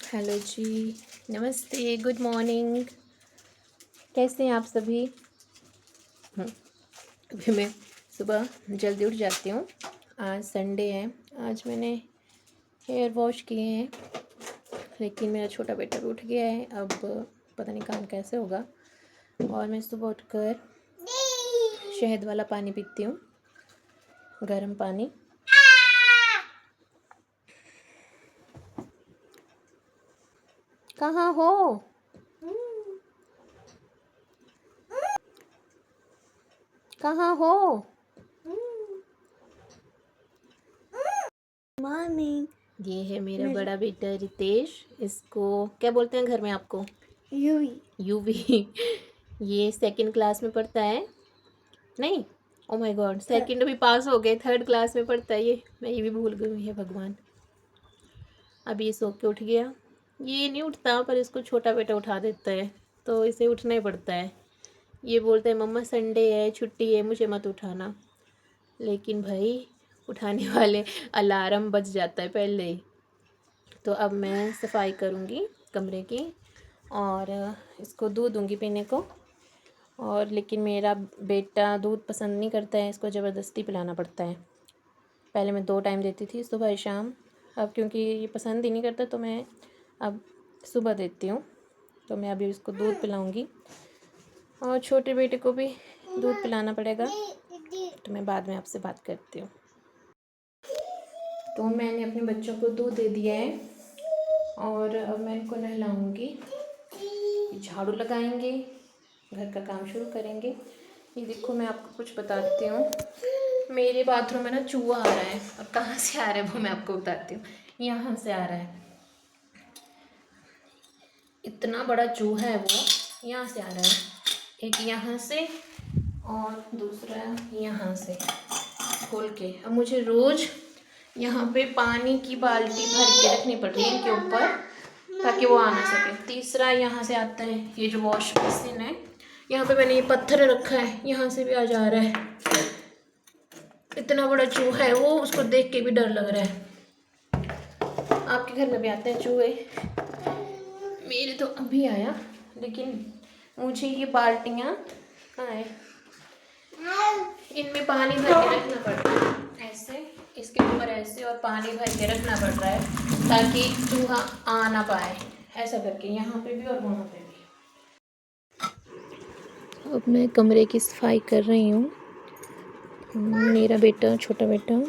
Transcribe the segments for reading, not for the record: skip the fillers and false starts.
Hello जी। नमस्ते, good morning. कैसे हैं आप सभी? अभी मैं सुबह जल्दी उठ जाती हूँ। आज संडे है। आज मैंने हेयर वॉश किए हैं, लेकिन मेरा छोटा बेटा भी उठ गया है। अब पता नहीं काम कैसे होगा। और मैं सुबह उठकर शहद वाला पानी पीती हूँ, गर्म पानी। कहाँ हो? कहाँ हो? मॉर्निंग। ये है मेरा बड़ा बेटा रितेश। इसको क्या बोलते हैं घर में आपको? यूवी। यूवी। ये सेकंड क्लास में पढ़ता है। नहीं, ओ माय गॉड, सेकंड भी पास हो गए, थर्ड क्लास में पढ़ता है ये। मैं ये भी भूल गई, है भगवान। अभी ये सो के उठ गया। ये नहीं उठता, पर इसको छोटा बेटा उठा देता है, तो इसे उठना ही पड़ता है। ये बोलते हैं मम्मा संडे है, छुट्टी है, मुझे मत उठाना। लेकिन भाई उठाने वाले अलार्म बज जाता है पहले ही। तो अब मैं सफाई करूँगी कमरे की, और इसको दूध दूँगी पीने को। और लेकिन मेरा बेटा दूध पसंद नहीं करता है, इसको ज़बरदस्ती पिलाना पड़ता है। पहले मैं 2 टाइम देती थी, सुबह शाम। अब क्योंकि ये पसंद ही नहीं करता, तो मैं अब सुबह देती हूँ। तो मैं अभी इसको दूध पिलाऊंगी, और छोटे बेटे को भी दूध पिलाना पड़ेगा। तो मैं बाद में आपसे बात करती हूँ। तो मैंने अपने बच्चों को दूध दे दिया है, और अब मैं इनको नहलाऊंगी, झाड़ू लगाएंगे, घर का काम शुरू करेंगे। ये देखो, मैं आपको कुछ बताती हूँ। मेरे बाथरूम में ना चूहा आ रहा है, और कहाँ से आ रहा है वो मैं आपको बताती हूँ। यहाँ से आ रहा है, इतना बड़ा चूहा है वो। यहाँ से आ रहा है, एक यहाँ से और दूसरा यहाँ से खोल के। अब मुझे रोज़ यहाँ पे पानी की बाल्टी भर के रखनी पड़ रही है इनके ऊपर, ताकि वो आ ना सके। तीसरा यहाँ से आता है, ये जो वॉश बेसिन है, यहाँ पे मैंने ये पत्थर रखा है, यहाँ से भी आ जा रहा है। इतना बड़ा चूहा है वो, उसको देख के भी डर लग रहा है। आपके घर में भी आते हैं चूहे? मेरे तो अभी आया, लेकिन मुझे ये बाल्टियाँ कहाँ है, इनमें पानी भर के रखना पड़ता है। ऐसे इसके ऊपर ऐसे, और पानी भर के रखना पड़ रहा है, ताकि चूहा आ ना पाए। ऐसा करके यहाँ पे भी और वहाँ पे भी। अब मैं कमरे की सफाई कर रही हूँ। मेरा बेटा, छोटा बेटा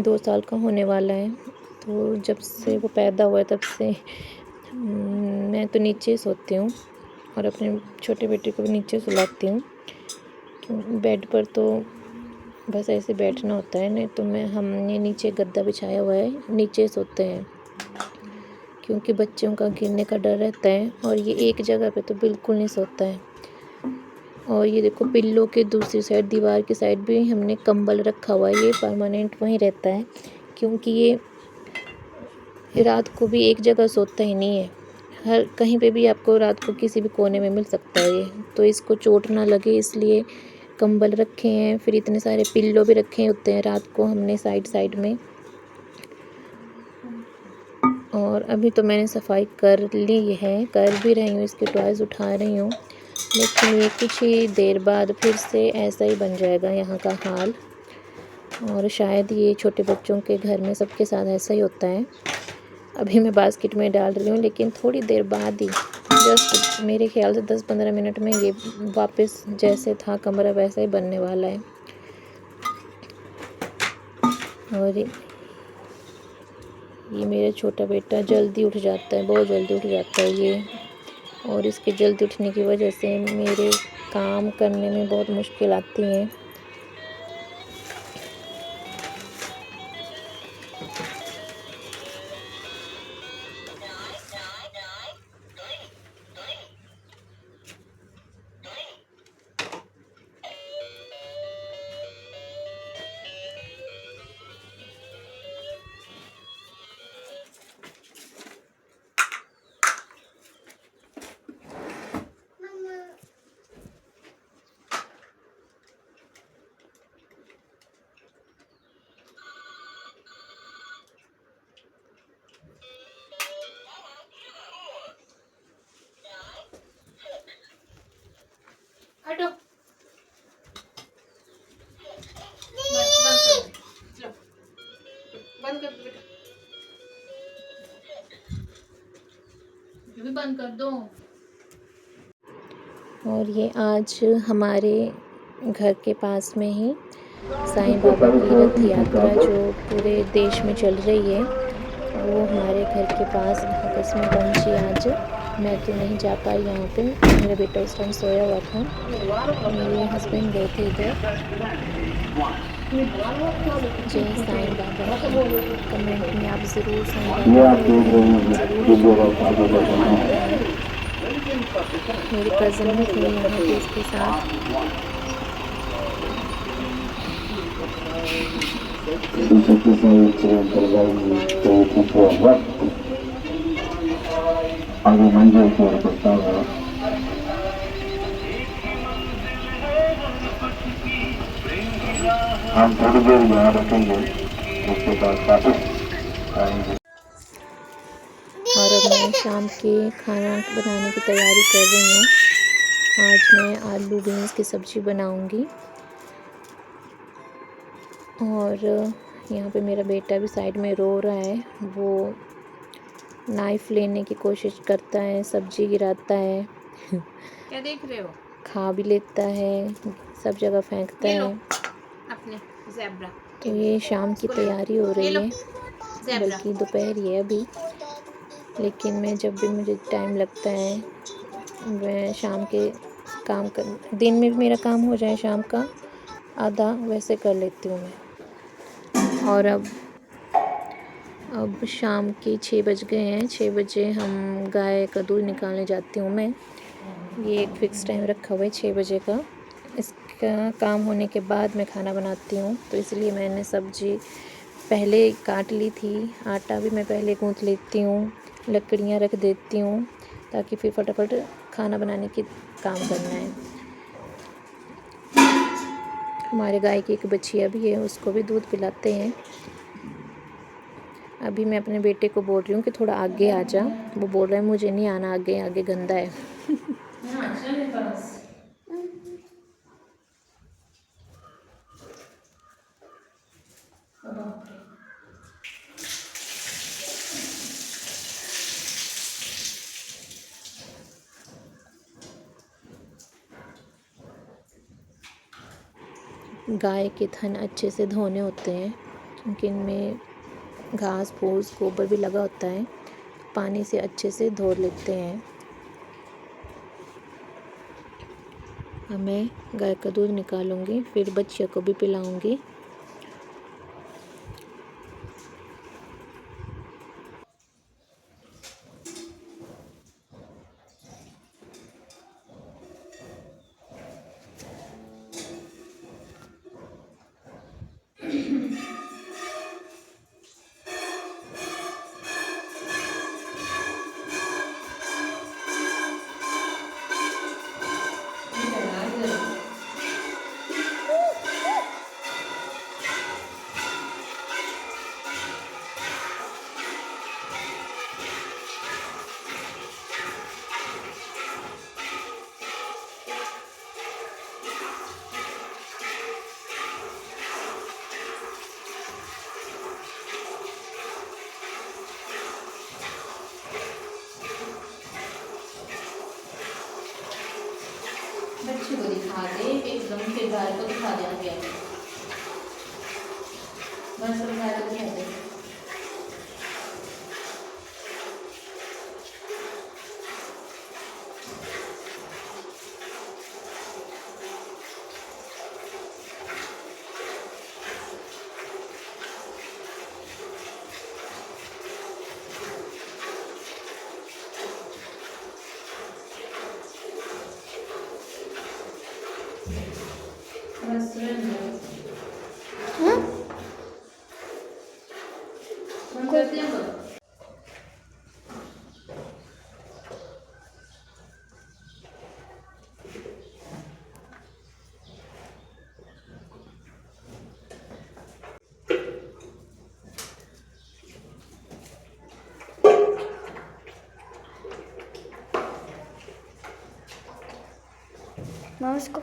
2 साल का होने वाला है। तो जब से वो पैदा हुआ है, तब से मैं तो नीचे सोती हूँ, और अपने छोटे बेटे को भी नीचे सुलाती हूँ। बेड पर तो बस ऐसे बैठना होता है, नहीं तो हमने नीचे गद्दा बिछाया हुआ है, नीचे सोते हैं, क्योंकि बच्चों का गिरने का डर रहता है। और ये एक जगह पे तो बिल्कुल नहीं सोता है। और ये देखो, पिल्लो के दूसरी साइड, दीवार की साइड भी हमने कंबल रखा हुआ है, ये परमानेंट वहीं रहता है, क्योंकि ये रात को भी एक जगह सोता ही नहीं है। हर कहीं पे भी आपको रात को किसी भी कोने में मिल सकता है ये। तो इसको चोट ना लगे, इसलिए कंबल रखे हैं। फिर इतने सारे पिल्लो भी रखे होते हैं रात को हमने साइड साइड में। और अभी तो मैंने सफाई कर ली है, कर भी रही हूँ, इसके टॉयज़ उठा रही हूँ। लेकिन ये कुछ ही देर बाद फिर से ऐसा ही बन जाएगा यहाँ का हाल। और शायद ये छोटे बच्चों के घर में सबके साथ ऐसा ही होता है। अभी मैं बास्केट में डाल रही हूँ, लेकिन थोड़ी देर बाद ही, जस्ट मेरे ख्याल से 10-15 मिनट में ये वापस जैसे था कमरा वैसा ही बनने वाला है। और ये मेरा छोटा बेटा जल्दी उठ जाता है, बहुत जल्दी उठ जाता है ये। और इसके जल्दी उठने की वजह से मेरे काम करने में बहुत मुश्किल आती है। भी बंद कर दो। और ये आज हमारे घर के पास में ही साईं बाबा की रथ यात्रा जो पूरे देश में चल रही है, वो हमारे घर के पास घाघस में पहुंची आज। मैं तो नहीं जा पाई यहाँ पे, मेरा बेटा उस टाइम सोया हुआ था। मेरे हस्बैंड गए थे इधर। जय साईं बाबा की। कमेंट में आप ज़रूर साईं बाबा को ज़रूर बताएं। मेरी कज़न भी थे यहाँ पे इसके साथ। आगे मंजिल की ओर बढ़ता हुआ हम थोड़ी देर यहाँ रखेंगे, उसके बाद वापस आएंगे। और अब मैं शाम के खाना बनाने की तैयारी कर रही हूँ। आज मैं आलू बीन्स की सब्ज़ी बनाऊँगी। और यहाँ पे मेरा बेटा भी साइड में रो रहा है। वो नाइफ़ लेने की कोशिश करता है, सब्ज़ी गिराता है। क्या देख रहे हो? खा भी लेता है, सब जगह फेंकता ये लो है। अपने ज़ेब्रा। तो ये शाम की तैयारी हो रही है, ज़ेब्रा। बल्कि दोपहर ही है अभी। लेकिन मैं जब भी मुझे टाइम लगता है, मैं शाम के काम कर, दिन में भी मेरा काम हो जाए शाम का आधा, वैसे कर लेती हूँ मैं। और अब शाम के 6 बज गए हैं। 6 बजे हम गाय का दूध निकालने जाती हूँ मैं। ये एक फ़िक्स टाइम रखा हुआ है 6 बजे का। इसका काम होने के बाद मैं खाना बनाती हूँ, तो इसलिए मैंने सब्ज़ी पहले काट ली थी। आटा भी मैं पहले गूँथ लेती हूँ, लकड़ियाँ रख देती हूँ, ताकि फिर फटाफट खाना बनाने के काम करना है। हमारे गाय की एक बछिया भी है, उसको भी दूध पिलाते हैं। अभी मैं अपने बेटे को बोल रही हूँ कि थोड़ा आगे आ जा। वो बोल रहा है मुझे नहीं आना, आगे आगे गंदा है। गाय के थन अच्छे से धोने होते हैं, क्योंकि इनमें घास फूस गोबर भी लगा होता है। पानी से अच्छे से धो लेते हैं। अब मैं गाय का दूध निकालूंगी, फिर बच्चियों को भी पिलाऊंगी। बच्चे को दिखा दे एकदम, फिर गाय को दिखा दे आगे आगे। बस अब गाय को दिखा दे। बस करते हैं। मैं उसको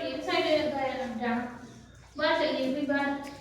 साइड जाना बाहर चलिए भी बाहर।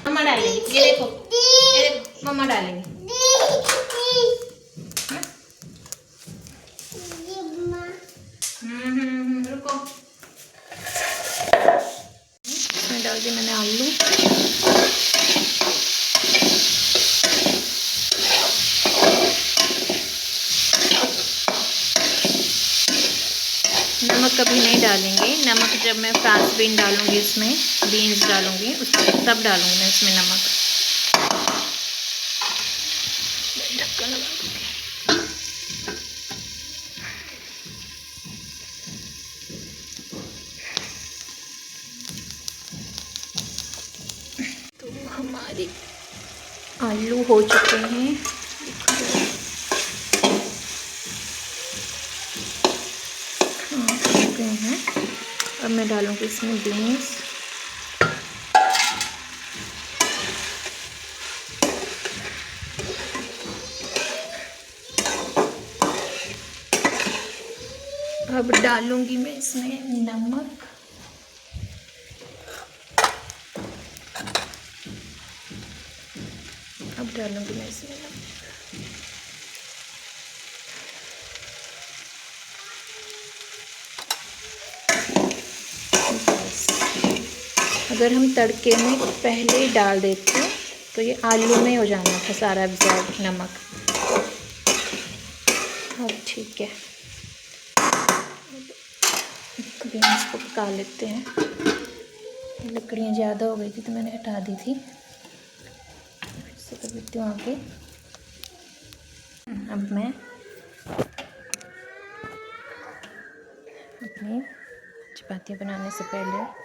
मम्मा डालेंगे, ये देखो मम्मा डालेंगे। रुको। इसमें डाल दिया मैंने आलू। नमक कभी नहीं डालेंगे, नमक जब मैं फ्रांस बीन डालूंगी, इसमें बीन्स डालूंगी तब डालूंगी मैं इसमें नमक। ढक्कन लगा दूंगी। तो हमारे आलू हो चुके हैं, अब मैं डालूंगी इसमें बीन्स। अब डालूंगी मैं इसमें नमक। अब डालूंगी मैं इसमें नमक। अगर हम तड़के में पहले ही डाल देते तो ये आलू में हो जाना था सारा एब्जॉर्ब नमक। अब ठीक है, बीन्स को पका लेते हैं। लकड़ियाँ ज़्यादा हो गई थी तो मैंने हटा दी थी, इससे कर देती हूँ आगे। अब मैं अपनी चपातियाँ बनाने से पहले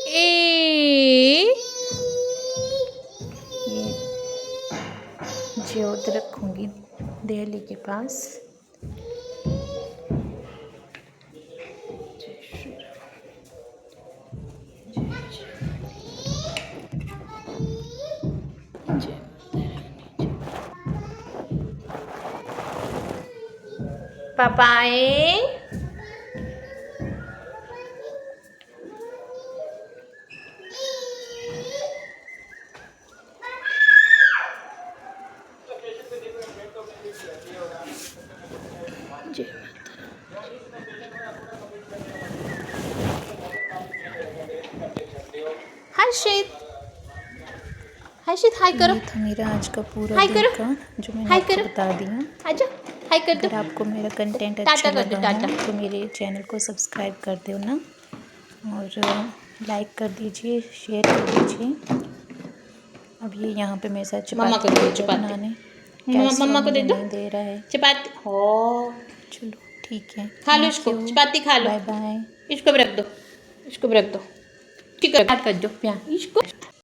ये ज्योत रखूँगी दिल्ली के पास। पापाए जय हर्षित, हर्षित हाय करो। ये था मेरा आज का पूरा हाय दिन करो। का जो मैंने हाय आपको करो। बता दिया। आजा हाय कर दो। अगर आपको मेरा कंटेंट टाटा अच्छा कर दो, लगा टाटा। हो तो मेरे चैनल को सब्सक्राइब कर दो ना, और लाइक कर दीजिए, शेयर कर दीजिए। अब ये यहाँ पे मेरे साथ मम्मा को चपाती दो दे चपाती। बनाने, मम्मा को दे दो नहीं दे रहा है। चपाती। हो चलो ठीक है, खा लो Thank इसको, you. चपाती खा लो। Bye bye. इसको भी रख दो, इसको भी रख दो। ठीक है, कर दो प्यार इसको।